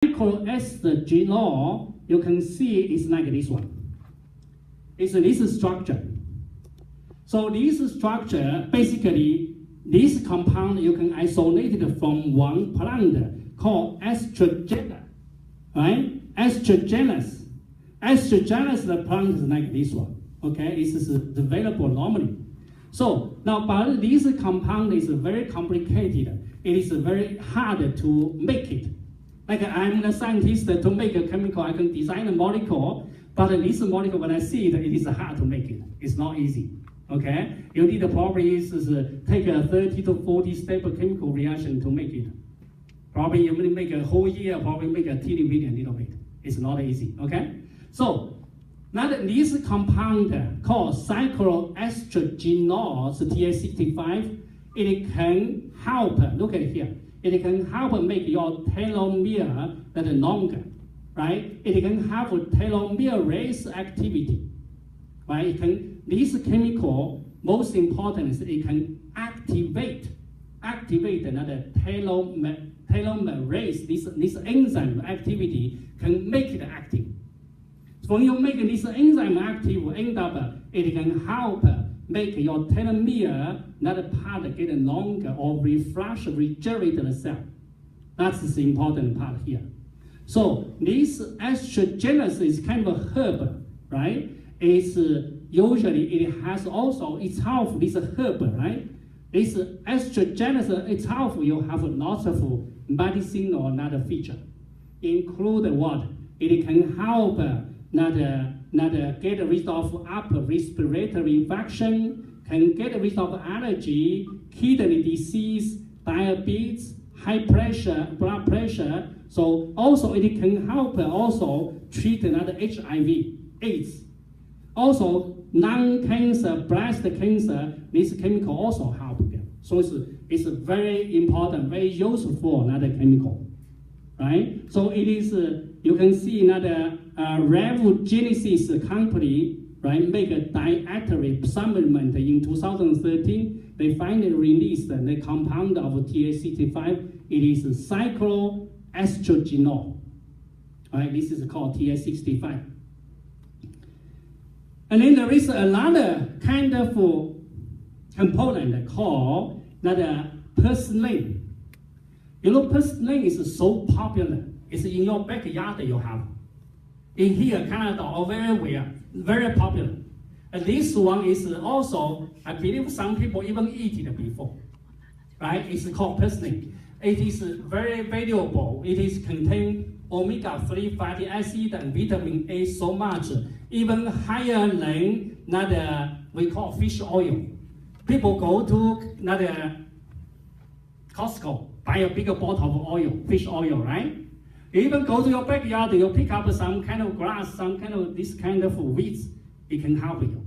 cycloestrogenol, you can see it's like this one. It's this structure. So this structure, basically, this compound you can isolate it from one plant called estrogen, right? Estrogenous. Estrogenous, the plant is like this one. Okay, this is available normally. So now, but this compound is very complicated. It is very hard to make it. Like I'm the scientist to make a chemical, I can design a molecule, but this molecule, when I see it, it is hard to make it. It's not easy. Okay, you need probably take a 30 to 40 step chemical reaction to make it. Probably you will make a whole year, probably make a teeny bit, little bit. It's not easy. Okay, so now this compound called cycloestrogenol, TS65, it can help. Look at here. It can help make your telomere that longer, right? It can have telomerase activity, right? It can. This chemical, most important is it can activate another telomerase. This enzyme activity can make it active. So when you make this enzyme active, end up it can help make your telomere, that part get longer or regenerate the cell. That's the important part here. So this estrogenous is kind of a herb, right? It's usually it has also itself this herb, right? This estrogenous itself will have lots of medicinal another feature, include what? It can help not get rid of upper respiratory infection, can get rid of allergy, kidney disease, diabetes, high pressure, blood pressure. So also it can help also treat another HIV, AIDS. Also lung-cancer, breast cancer, this chemical also help them. So it's very important, very useful another chemical, right? So it is, you can see another Revugenesis company, right, make a dietary supplement in 2013. They finally released the compound of TS65. It is cycloestrogenol. Right, this is called TS65. And then there is another kind of component called purslane. You know, purslane is so popular. It's in your backyard you have. In here, Canada, or everywhere, very popular. And this one is also, I believe some people even eat it before. Right? It's called purslane. It is very valuable. It is contain omega-3 fatty acid and vitamin A so much, even higher than we call fish oil. People go to Costco, buy a bigger bottle of oil, fish oil, right? You even go to your backyard, you pick up some kind of grass, some kind of this kind of weeds, it can help you.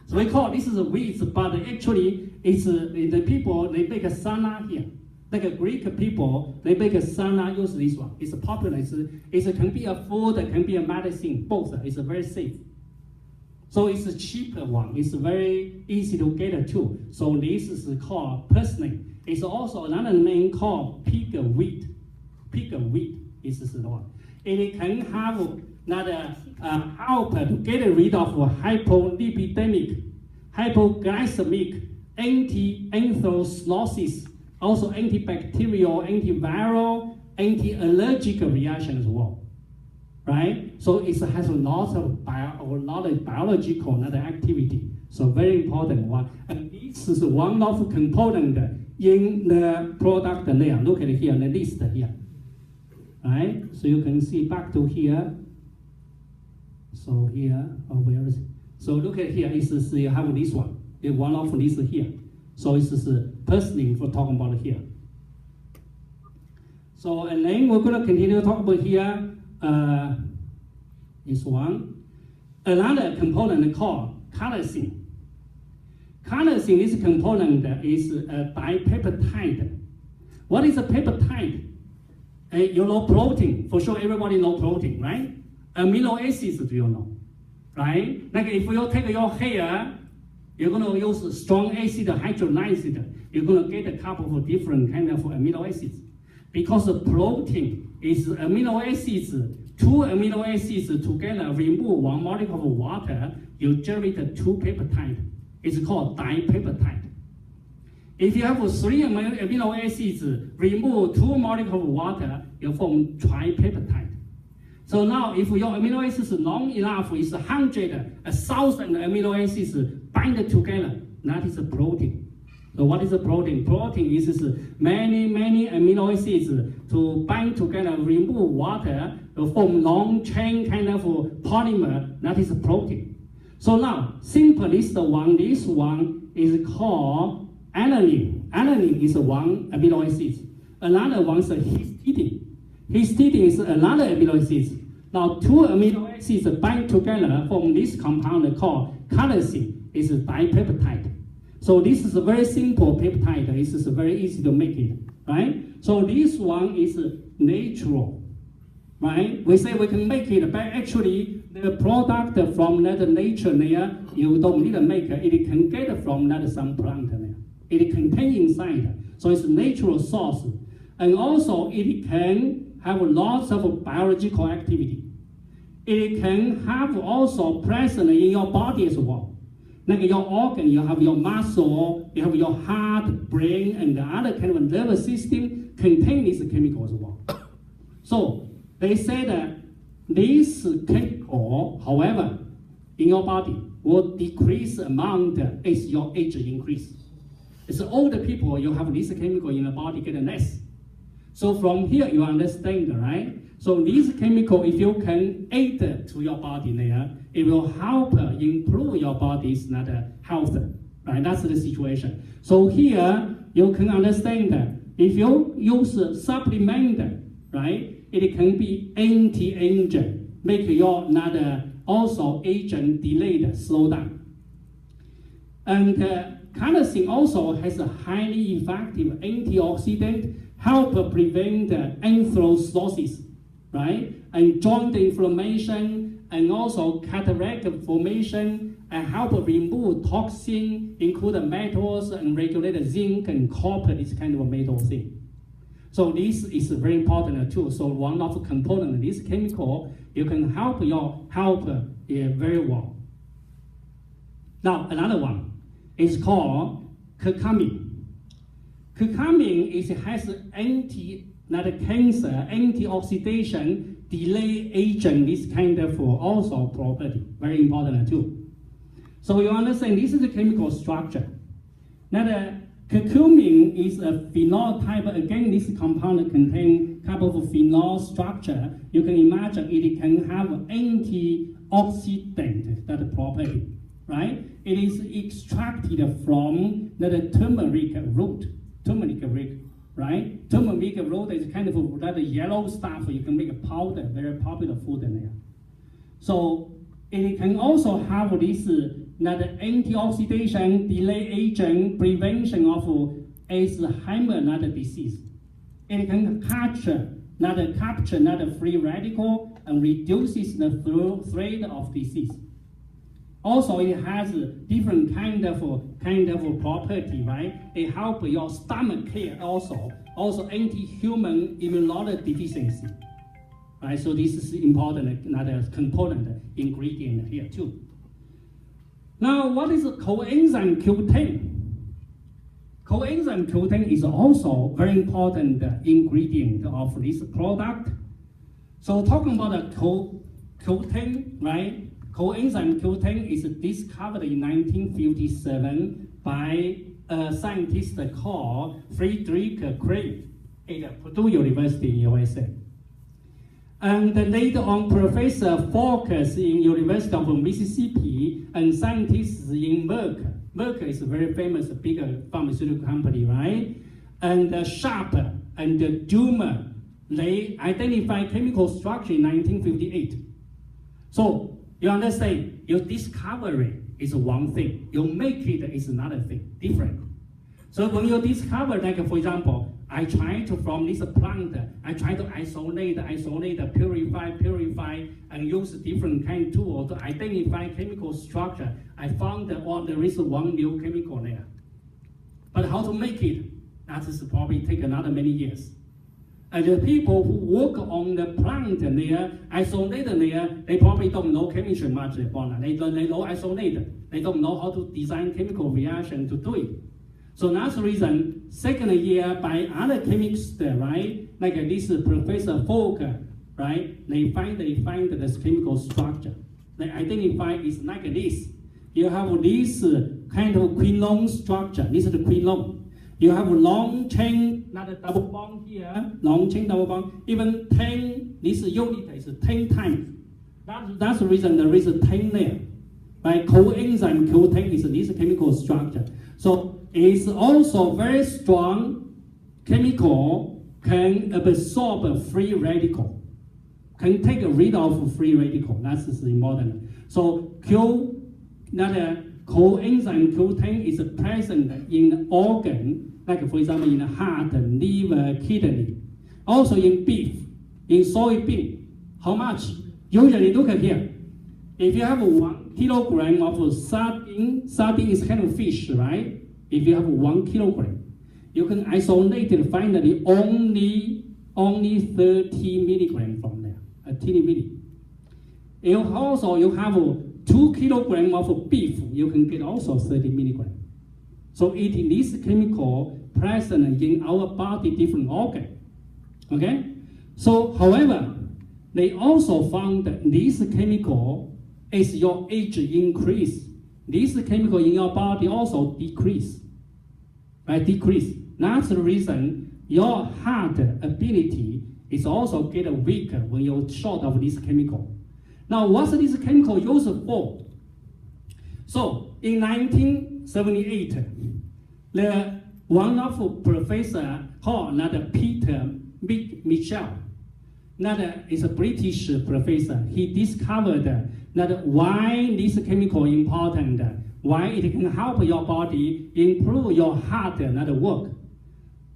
So we call this is weeds, but actually it's the people, they make a sauna here. Like a Greek people, they make a sauna, use this one. It's popular, it can be a food, it can be a medicine, both. It's very safe. So it's a cheaper one. It's very easy to get too. So this is called purslane. It's also another name called pigweed. Pigweed is the one. It can have help to get rid of hypolipidemic, hypoglycemic, anti-anthocyaninosis, also antibacterial, antiviral, anti-allergic reaction as well, right? So it has a lot of biological activity. So very important one. And this is one of the component in the product layer. Look at here, the list here, right? So you can see back to here. So here, oh, where is it? So look at here, you have this one. One of these here. So it's purslane for talking about here. So and then we're going to continue to talk about here. This one. Another component called carnosine. Carnosine, this component is a dipeptide. What is a peptide? You know protein. For sure, everybody know protein, right? Amino acids, do you know? Right? Like if you take your hair, you're going to use strong acid, hydrolyzed. You're going to get a couple of different kind of amino acids. because the protein is amino acids, 2 amino acids together remove 1 molecule of water, you generate 2 peptides. It's called dipeptide. If you have 3 amino acids, remove 2 molecules of water, you form tripeptide. So now, if your amino acids long enough, is 100, 1,000 amino acids bind together, that is a protein. So what is a protein? Protein is many amino acids to bind together, remove water, to form long chain kind of polymer, that is a protein. So now, simple this one is called alanine. Alanine is 1 amino acid. Another one is histidine. Histidine is another amino acid. Now 2 amino acids bind together form this compound called carnosine. It's a dipeptide. So this is a very simple peptide. This is very easy to make it, right? So this one is natural, right? We say we can make it, but actually the product from that nature there, you don't need to make it. It can get from that some plant there. It contains inside. So it's a natural source. And also it can have lots of biological activity. It can have also present in your body as well. Like your organ, you have your muscle, you have your heart, brain, and the other kind of nervous system contain these chemicals as well. So they say that this chemical, however, in your body will decrease amount as your age increase. As older people, you have this chemical in the body get less. So from here you understand, right? So this chemical, if you can add to your body there, it will help improve your body's health, right? That's the situation. So here you can understand that if you use supplement, right, it can be anti-aging, make your also aging delayed slow down. And carnosine also has a highly effective antioxidant, help prevent atherosclerosis, right? And joint inflammation, and also cataract formation, and help remove toxin, including metals, and regulate zinc and copper, this kind of metal thing. So this is very important too. So one of the components of this chemical, you can help your health very well. Now another one is called curcumin. Curcumin has anti-cancer, anti-oxidation, delay aging, this kind of also property, very important too. So you understand this is the chemical structure. Now the curcumin is a phenol type. Again, this compound contains a couple of phenol structure. You can imagine it can have antioxidant, that property, right? It is extracted from the turmeric root. Turmeric root, right? Turmeric root is kind of that yellow stuff. You can make a powder, very popular food in there. So it can also have this antioxidation, delay aging, prevention of Alzheimer's disease. It can capture free radical and reduces the threat of disease. Also, it has different kind of property, right? It helps your stomach care also anti-human immunology deficiency, right? So this is important, another component ingredient here too. Now, what is coenzyme Q10? Coenzyme Q10 is also very important ingredient of this product. So talking about the Q10, right? Coenzyme Q10 is discovered in 1957 by a scientist called Friedrich Krebs at Purdue University in USA. And later on, Professor Focus in University of Mississippi and scientists in Merck. Merck is a very famous, big pharmaceutical company, right? And Sharp and Dummer, they identified chemical structure in 1958. So you understand, your discovery is one thing, you make it is another thing, different. So when you discover, like for example, I try to, from this plant, I try to isolate, purify, and use different kind of tools to identify chemical structure. I found that there is one new chemical there. But how to make it, that is probably take another many years. And the people who work on the plant there, isolated there, they probably don't know chemistry much about it. They know isolated. They don't know how to design chemical reaction to do it. So that's the reason, second year by other chemists, right? Like this Professor Falk, right? They find this chemical structure. They identify it's like this. You have this kind of quinone structure. This is the quinone. You have long chain, not a double bond here, long chain double bond. Even 10, this unit is 10 times. That's the reason there is a 10 there. Right? Coenzyme Q10 is this chemical structure. So it's also very strong chemical, can absorb a free radical, can take rid of free radical. That's important. So coenzyme Q10 is present in organ, like for example in the heart, liver, kidney. Also in beef, in soybean. How much? Usually look at here. If you have 1 kilogram of sardine is kind of fish, right? If you have 1 kilogram, you can isolate it finally only 30 milligrams from there, a teeny bitty. Also you have 2 kilograms of beef, you can get also 30 milligrams. So eating this chemical present in our body different organ. Okay? So however, they also found that this chemical, as your age increase, this chemical in your body also decrease. Right? Decrease. That's the reason your heart ability is also get weaker when you're short of this chemical. Now, what's this chemical used for? So, in 1978, one of professor called Peter Mitchell, is a British professor. He discovered that why this chemical important, why it can help your body improve your heart work.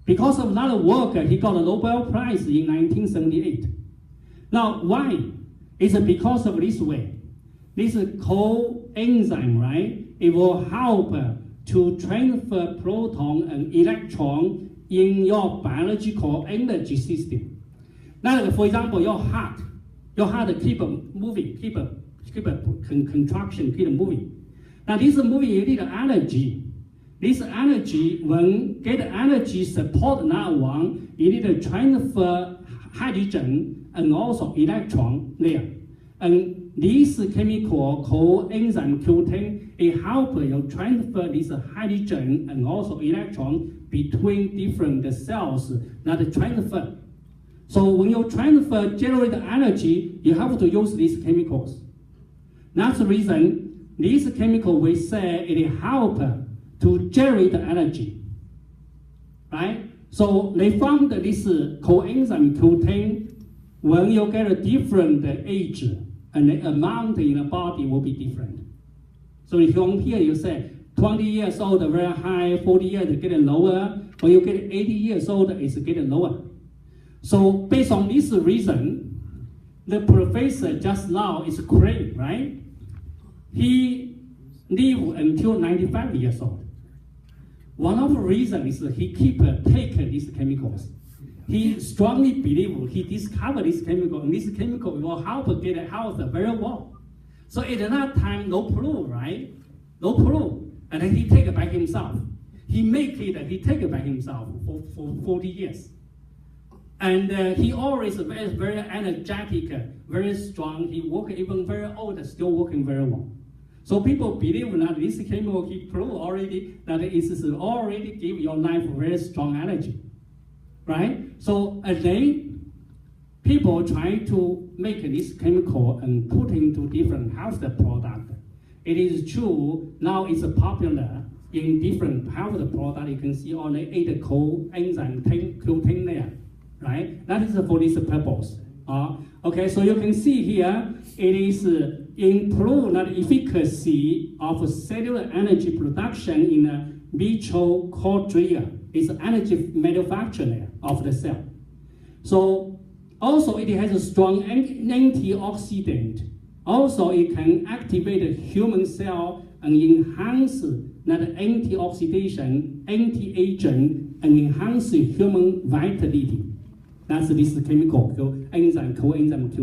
Because of that work, he got a Nobel Prize in 1978. Now, why? It's because of this way. This coenzyme, right? It will help to transfer proton and electron in your biological energy system. Now, for example, your heart keep moving, keep a contraction, keep moving. Now, this moving, you need energy. This energy, when get energy support that one, you need to transfer hydrogen and also electron there. And this chemical coenzyme Q10, it helps you transfer this hydrogen and also electron between different cells that transfer. So when you transfer, generate energy, you have to use these chemicals. That's the reason this chemical, we say it helps to generate energy, right? So they found that this coenzyme Q10, when you get a different age, and the amount in the body will be different. So if from here you say 20 years old, very high, 40 years getting lower, when you get 80 years old, it's getting lower. So based on this reason, the professor just now is great, right? He lived until 95 years old. One of the reasons is he keep taking these chemicals. He strongly believes he discovered this chemical, and this chemical will help get health very well. So at that time, no proof, right? No proof. And then he take it by himself. He take it by himself for 40 years. And he always very, very energetic, very strong. He work even very old, still working very well. So people believe that this chemical he proved already that it is already give your life very strong energy, right? So then people try to make this chemical and put into different health product. It is true now it's popular in different health product. You can see only 8 coenzyme Q10 there, right? That is for this purpose. Okay, so you can see here it is improve the efficacy of cellular energy production in mitochondria. It's energy manufacturer of the cell. So also it has a strong antioxidant. Also it can activate the human cell and enhance that antioxidation, anti-aging, and enhance human vitality. That's this chemical called enzyme, coenzyme Q.